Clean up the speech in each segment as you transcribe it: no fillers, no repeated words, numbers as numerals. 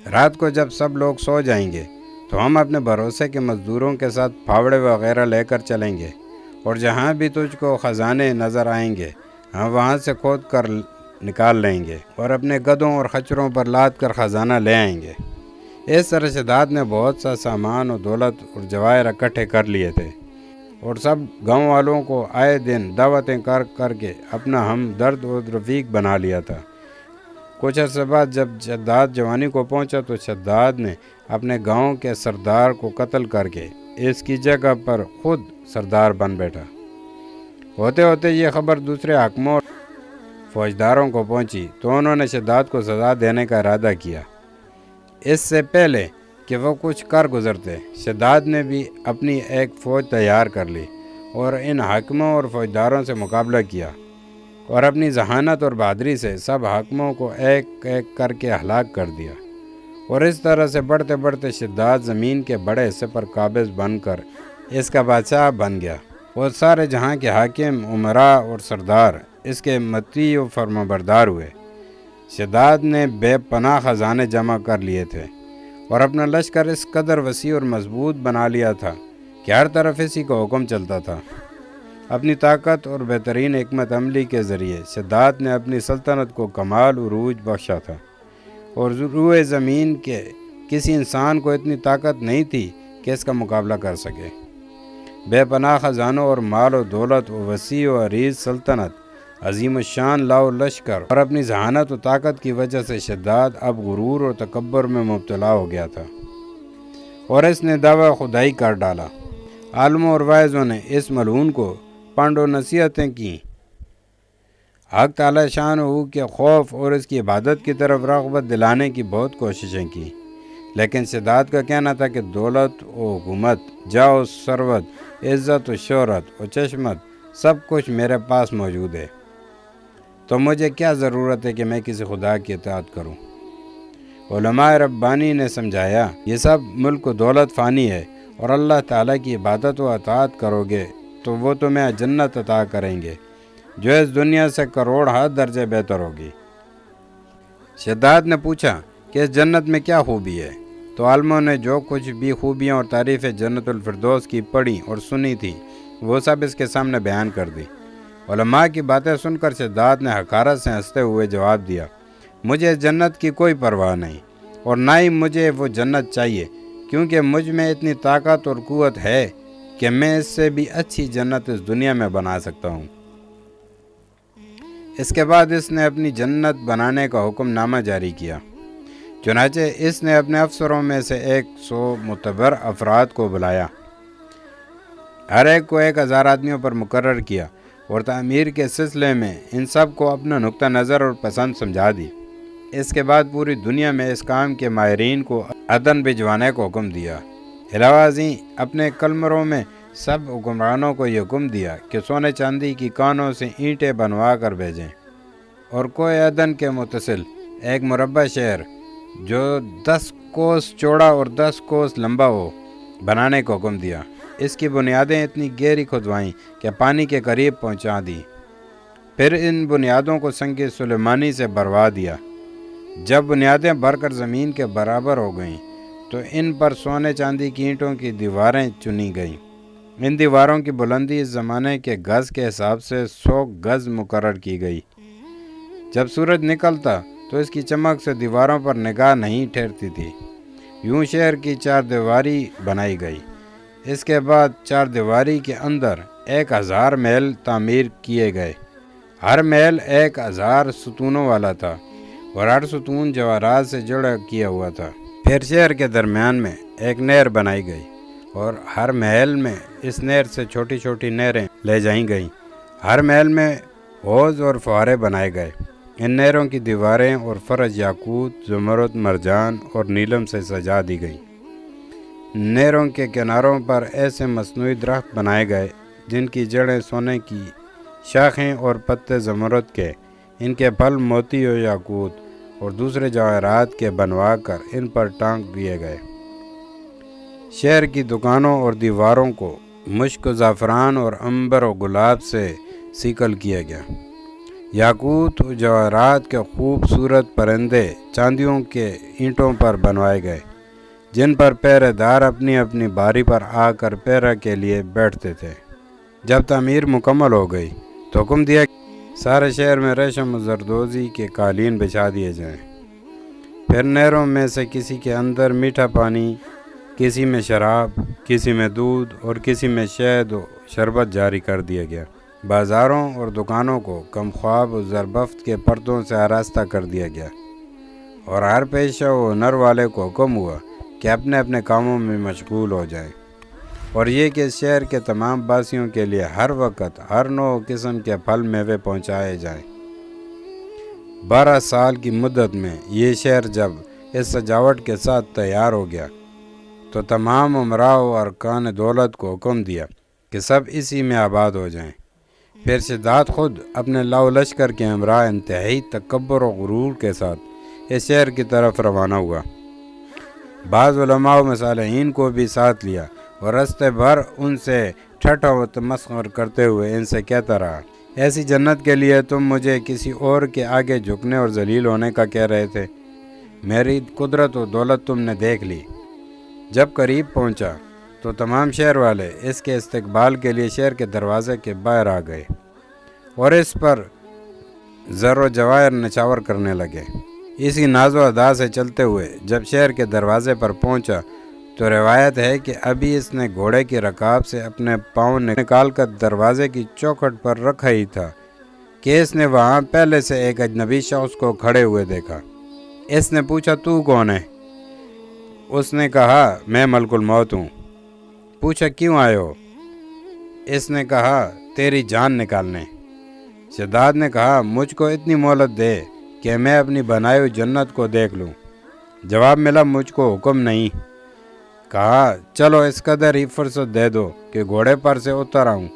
رات کو جب سب لوگ سو جائیں گے تو ہم اپنے بھروسے کے مزدوروں کے ساتھ پھاوڑے وغیرہ لے کر چلیں گے، اور جہاں بھی تجھ کو خزانے نظر آئیں گے ہم وہاں سے کھود کر نکال لیں گے اور اپنے گدھوں اور خچروں پر لاد کر خزانہ لے آئیں گے۔ اس طرح شداد نے بہت سا سامان اور دولت اور جواہر اکٹھے کر لیے تھے، اور سب گاؤں والوں کو آئے دن دعوتیں کر کر کے اپنا ہمدرد اور رفیق بنا لیا تھا۔ کچھ عرصے بعد جب شداد جوانی کو پہنچا تو شداد نے اپنے گاؤں کے سردار کو قتل کر کے اس کی جگہ پر خود سردار بن بیٹھا۔ ہوتے ہوتے یہ خبر دوسرے حاکموں اور فوجداروں کو پہنچی تو انہوں نے شداد کو سزا دینے کا ارادہ کیا۔ اس سے پہلے کہ وہ کچھ کر گزرتے، شداد نے بھی اپنی ایک فوج تیار کر لی اور ان حاکموں اور فوجداروں سے مقابلہ کیا، اور اپنی ذہانت اور بہادری سے سب حاکموں کو ایک ایک کر کے ہلاک کر دیا، اور اس طرح سے بڑھتے بڑھتے شداد زمین کے بڑے حصے پر قابض بن کر اس کا بادشاہ بن گیا، اور سارے جہاں کے حاکم، امراء اور سردار اس کے مطیع و فرمانبردار ہوئے۔ شداد نے بے پناہ خزانے جمع کر لیے تھے اور اپنا لشکر اس قدر وسیع اور مضبوط بنا لیا تھا کہ ہر طرف اسی کا حکم چلتا تھا۔ اپنی طاقت اور بہترین حکمت عملی کے ذریعے شداد نے اپنی سلطنت کو کمال عروج بخشا تھا، اور روئے زمین کے کسی انسان کو اتنی طاقت نہیں تھی کہ اس کا مقابلہ کر سکے۔ بے پناہ خزانوں اور مال و دولت و وسیع و عریض سلطنت، عظیم الشان لاؤ لشکر اور اپنی ذہانت و طاقت کی وجہ سے شداد اب غرور اور تکبر میں مبتلا ہو گیا تھا، اور اس نے دعویٰ خدائی کر ڈالا۔ عالموں اور واعظوں نے اس ملعون کو پنڈ و نصیحتیں کیں، حق تعالی شان ہو کے خوف اور اس کی عبادت کی طرف رغبت دلانے کی بہت کوششیں کی، لیکن شداد کا کہنا تھا کہ دولت و حکومت، جاہ و ثروت، عزت و شہرت و چشمت، سب کچھ میرے پاس موجود ہے، تو مجھے کیا ضرورت ہے کہ میں کسی خدا کی اطاعت کروں۔ علماء ربانی نے سمجھایا، یہ سب ملک و دولت فانی ہے، اور اللہ تعالیٰ کی عبادت و اطاعت کرو گے تو وہ تمہیں جنت عطا کریں گے جو اس دنیا سے کروڑ ہاتھ درجے بہتر ہوگی۔ شداد نے پوچھا کہ اس جنت میں کیا خوبی ہے، تو عالموں نے جو کچھ بھی خوبیاں اور تعریفیں جنت الفردوس کی پڑھی اور سنی تھی وہ سب اس کے سامنے بیان کر دی۔ علماء کی باتیں سن کر شداد نے حقارت سے ہنستے ہوئے جواب دیا، مجھے اس جنت کی کوئی پرواہ نہیں، اور نہ ہی مجھے وہ جنت چاہیے، کیونکہ مجھ میں اتنی طاقت اور قوت ہے کہ میں اس سے بھی اچھی جنت اس دنیا میں بنا سکتا ہوں۔ اس کے بعد اس نے اپنی جنت بنانے کا حکم نامہ جاری کیا۔ چنانچہ اس نے اپنے افسروں میں سے 100 معتبر افراد کو بلایا، ہر ایک کو 1000 آدمیوں پر مقرر کیا، اور تعمیر کے سلسلے میں ان سب کو اپنا نقطہ نظر اور پسند سمجھا دی۔ اس کے بعد پوری دنیا میں اس کام کے ماہرین کو عدن بھجوانے کو حکم دیا۔ علاوہ ازیں اپنے قلمروں میں سب حکمرانوں کو یہ حکم دیا کہ سونے چاندی کی کانوں سے اینٹیں بنوا کر بھیجیں، اور کوہ عدن کے متصل ایک مربع شہر جو 10 کوس چوڑا اور 10 کوس لمبا ہو بنانے کو حکم دیا۔ اس کی بنیادیں اتنی گہری کھدوائیں کہ پانی کے قریب پہنچا دی، پھر ان بنیادوں کو سنگ سلیمانی سے بھروا دیا۔ جب بنیادیں بھر کر زمین کے برابر ہو گئیں تو ان پر سونے چاندی کی اینٹوں کی دیواریں چنی گئیں۔ ان دیواروں کی بلندی اس زمانے کے گز کے حساب سے 100 گز مقرر کی گئی۔ جب سورج نکلتا تو اس کی چمک سے دیواروں پر نگاہ نہیں ٹھہرتی تھی۔ یوں شہر کی 4 دیواری بنائی گئی۔ اس کے بعد 4 دیواری کے اندر 1000 محل تعمیر کیے گئے۔ ہر محل 1000 ستونوں والا تھا، اور ہر ستون جواہرات سے جڑا کیا ہوا تھا۔ پھر شہر کے درمیان میں ایک نہر بنائی گئی، اور ہر محل میں اس نہر سے چھوٹی چھوٹی نہریں لے جائیں گئیں۔ ہر محل میں حوض اور فوارے بنائے گئے۔ ان نہروں کی دیواریں اور فرش یاقوت، زمرد، مرجان اور نیلم سے سجا دی گئی۔ نہروں کے کناروں پر ایسے مصنوعی درخت بنائے گئے جن کی جڑیں سونے کی، شاخیں اور پتے زمرد کے، ان کے پھل موتی و یاقوت اور دوسرے جواہرات کے بنوا کر ان پر ٹانک دیے گئے۔ شہر کی دکانوں اور دیواروں کو مشک و زعفران اور عنبر و گلاب سے سیکل کیا گیا۔ یاقوت و جواہرات کے خوبصورت پرندے چاندیوں کے اینٹوں پر بنوائے گئے، جن پر پہرے دار اپنی اپنی باری پر آ کر پہرے کے لیے بیٹھتے تھے۔ جب تعمیر مکمل ہو گئی تو حکم دیا کہ سارے شہر میں ریشم و زردوزی کے قالین بچھا دیے جائیں۔ پھر نہروں میں سے کسی کے اندر میٹھا پانی، کسی میں شراب، کسی میں دودھ اور کسی میں شہد و شربت جاری کر دیا گیا۔ بازاروں اور دکانوں کو کم خواب و زربفت کے پردوں سے آراستہ کر دیا گیا، اور ہر پیشہ و ہنر والے کو حکم ہوا کہ اپنے اپنے کاموں میں مشغول ہو جائیں، اور یہ کہ اس شہر کے تمام باسیوں کے لیے ہر وقت ہر نوع قسم کے پھل میوے پہنچائے جائیں۔ 12 سال کی مدت میں یہ شہر جب اس سجاوٹ کے ساتھ تیار ہو گیا تو تمام امراء و ارکان دولت کو حکم دیا کہ سب اسی میں آباد ہو جائیں۔ پھر شداد خود اپنے لاؤ لشکر کے ہمراہ انتہائی تکبر و غرور کے ساتھ اس شہر کی طرف روانہ ہوا۔ بعض علماء و مصالحین کو بھی ساتھ لیا اور رستے بھر ان سے ٹھٹھا و تمسخر کرتے ہوئے ان سے کہتا رہا، ایسی جنت کے لیے تم مجھے کسی اور کے آگے جھکنے اور ذلیل ہونے کا کہہ رہے تھے۔ میری قدرت و دولت تم نے دیکھ لی۔ جب قریب پہنچا تو تمام شہر والے اس کے استقبال کے لیے شہر کے دروازے کے باہر آ گئے اور اس پر زر و جواہر نچھاور کرنے لگے۔ اسی ناز و ادا سے چلتے ہوئے جب شہر کے دروازے پر پہنچا تو روایت ہے کہ ابھی اس نے گھوڑے کی رکاب سے اپنے پاؤں نکال کر دروازے کی چوکھٹ پر رکھا ہی تھا کہ اس نے وہاں پہلے سے ایک اجنبی شخص کو کھڑے ہوئے دیکھا۔ اس نے پوچھا، تو کون ہے؟ اس نے کہا، میں ملک الموت ہوں۔ پوچھا، کیوں آئے ہو؟ اس نے کہا، تیری جان نکالنے۔ شداد نے کہا، مجھ کو اتنی مہلت دے کہ میں اپنی بنائی ہوئی جنت کو دیکھ لوں۔ جواب ملا، مجھ کو حکم نہیں۔ کہا، چلو اس قدر ہی فرصت دے دو کہ گھوڑے پر سے اتر آؤں۔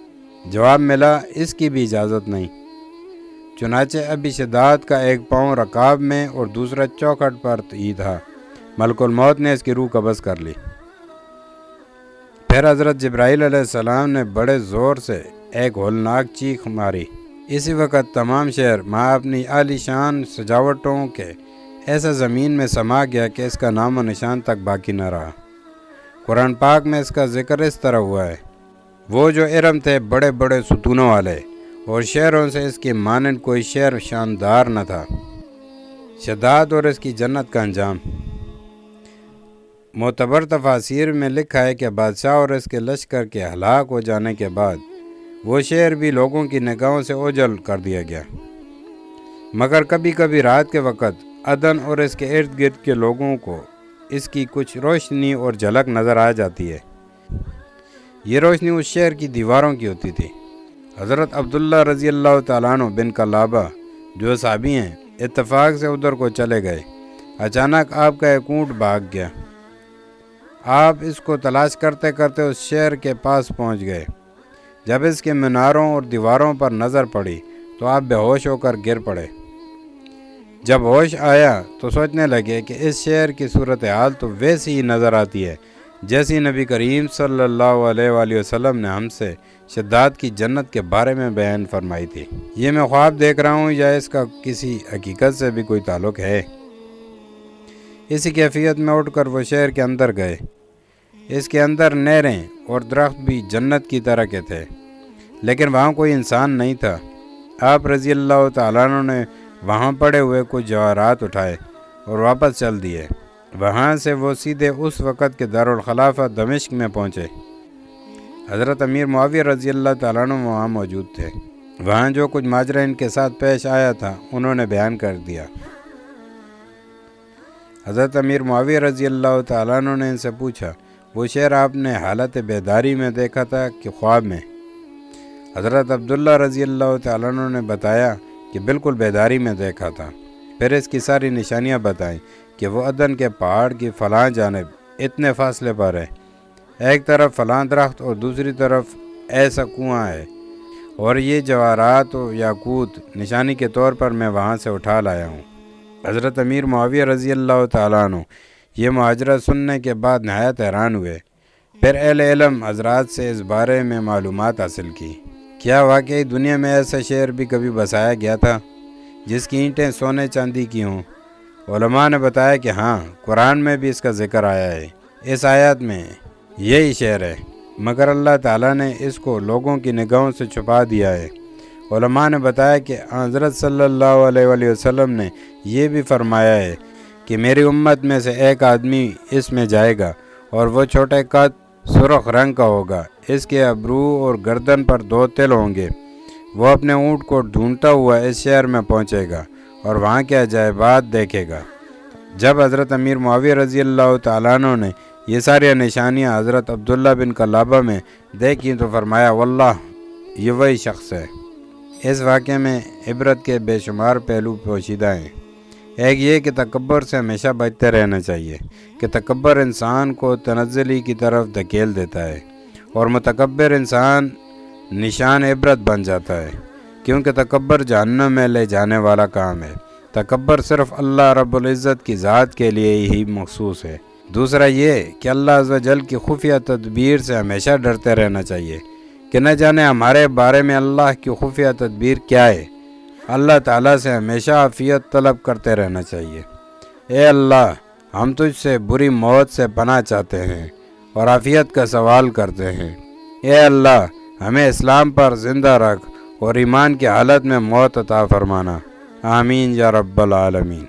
جواب ملا، اس کی بھی اجازت نہیں۔ چنانچہ ابھی شداد کا ایک پاؤں رکاب میں اور دوسرا چوکھٹ پر ہی تھا، ملک الموت نے اس کی روح قبض کر لی۔ پھر حضرت جبرائیل علیہ السلام نے بڑے زور سے ایک ہولناک چیخ ماری۔ اسی وقت تمام شہر ماں اپنی عالی شان سجاوٹوں کے ایسا زمین میں سما گیا کہ اس کا نام و نشان تک باقی نہ رہا۔ قرآن پاک میں اس کا ذکر اس طرح ہوا ہے، وہ جو ارم تھے بڑے بڑے ستونوں والے، اور شہروں سے اس کی مانند کوئی شہر شاندار نہ تھا۔ شداد اور اس کی جنت کا انجام۔ معتبر تفاسیر میں لکھا ہے کہ بادشاہ اور اس کے لشکر کے ہلاک ہو جانے کے بعد وہ شہر بھی لوگوں کی نگاہوں سے اوجھل کر دیا گیا، مگر کبھی کبھی رات کے وقت عدن اور اس کے ارد گرد کے لوگوں کو اس کی کچھ روشنی اور جھلک نظر آ جاتی ہے۔ یہ روشنی اس شہر کی دیواروں کی ہوتی تھی۔ حضرت عبداللہ رضی اللہ تعالیٰ عنہ بن کلابہ جو صحابی ہیں، اتفاق سے ادھر کو چلے گئے۔ اچانک آپ کا ایک اونٹ بھاگ گیا۔ آپ اس کو تلاش کرتے کرتے اس شہر کے پاس پہنچ گئے۔ جب اس کے میناروں اور دیواروں پر نظر پڑی تو آپ بے ہوش ہو کر گر پڑے۔ جب ہوش آیا تو سوچنے لگے کہ اس شہر کی صورتحال تو ویسی ہی نظر آتی ہے جیسی نبی کریم صلی اللہ علیہ وآلہ وسلم نے ہم سے شداد کی جنت کے بارے میں بیان فرمائی تھی۔ یہ میں خواب دیکھ رہا ہوں یا اس کا کسی حقیقت سے بھی کوئی تعلق ہے؟ اسی کیفیت میں اٹھ کر وہ شہر کے اندر گئے۔ اس کے اندر نہریں اور درخت بھی جنت کی طرح کے تھے، لیکن وہاں کوئی انسان نہیں تھا۔ آپ رضی اللہ تعالیٰ عنہ نے وہاں پڑے ہوئے کچھ جواہرات اٹھائے اور واپس چل دیے۔ وہاں سے وہ سیدھے اس وقت کے دارالخلافہ دمشق میں پہنچے۔ حضرت امیر معاویہ رضی اللہ تعالیٰ عنہ وہاں موجود تھے۔ وہاں جو کچھ ماجرا ان کے ساتھ پیش آیا تھا انہوں نے بیان کر دیا۔ حضرت امیر معاویہ رضی اللہ تعالیٰ عنہ نے ان سے پوچھا، وہ شہر آپ نے حالت بیداری میں دیکھا تھا کہ خواب میں؟ حضرت عبداللہ رضی اللہ تعالیٰ عنہ نے بتایا کہ بالکل بیداری میں دیکھا تھا۔ پھر اس کی ساری نشانیاں بتائیں کہ وہ عدن کے پہاڑ کی فلاں جانب اتنے فاصلے پر ہے، ایک طرف فلاں درخت اور دوسری طرف ایسا کنواں ہے، اور یہ جواہرات و یاقوت نشانی کے طور پر میں وہاں سے اٹھا لایا ہوں۔ حضرت امیر معاویہ رضی اللہ تعالیٰ عنہ یہ ماجرا سننے کے بعد نہایت حیران ہوئے۔ پھر اہل علم حضرات سے اس بارے میں معلومات حاصل کی۔ کیا واقعی دنیا میں ایسا شہر بھی کبھی بسایا گیا تھا جس کی اینٹیں سونے چاندی کی ہوں؟ علماء نے بتایا کہ ہاں، قرآن میں بھی اس کا ذکر آیا ہے۔ اس آیات میں یہی شہر ہے، مگر اللہ تعالیٰ نے اس کو لوگوں کی نگاہوں سے چھپا دیا ہے۔ علماء نے بتایا کہ حضرت صلی اللہ علیہ وآلہ وسلم نے یہ بھی فرمایا ہے کہ میری امت میں سے ایک آدمی اس میں جائے گا اور وہ چھوٹے قد، سرخ رنگ کا ہوگا، اس کے ابرو اور گردن پر 2 تل ہوں گے۔ وہ اپنے اونٹ کو ڈھونڈتا ہوا اس شہر میں پہنچے گا اور وہاں کے عجائبات دیکھے گا۔ جب حضرت امیر معاویہ رضی اللہ تعالیٰ عنہ نے یہ ساری نشانیاں حضرت عبداللہ بن قلابہ میں دیکھی تو فرمایا واللہ یہ وہی شخص ہے۔ اس واقعے میں عبرت کے بے شمار پہلو پوشیدہ ہیں۔ ایک یہ کہ تکبر سے ہمیشہ بچتے رہنا چاہیے کہ تکبر انسان کو تنزلی کی طرف دھکیل دیتا ہے اور متکبر انسان نشان عبرت بن جاتا ہے، کیونکہ تکبر جہنم میں لے جانے والا کام ہے۔ تکبر صرف اللہ رب العزت کی ذات کے لیے ہی مخصوص ہے۔ دوسرا یہ کہ اللہ عز و جل کی خفیہ تدبیر سے ہمیشہ ڈرتے رہنا چاہیے کہ نہ جانے ہمارے بارے میں اللہ کی خفیہ تدبیر کیا ہے۔ اللہ تعالیٰ سے ہمیشہ عافیت طلب کرتے رہنا چاہیے۔ اے اللہ، ہم تجھ سے بری موت سے پناہ چاہتے ہیں اور عافیت کا سوال کرتے ہیں۔ اے اللہ، ہمیں اسلام پر زندہ رکھ اور ایمان کی حالت میں موت عطا فرمانا۔ آمین یا رب العالمین۔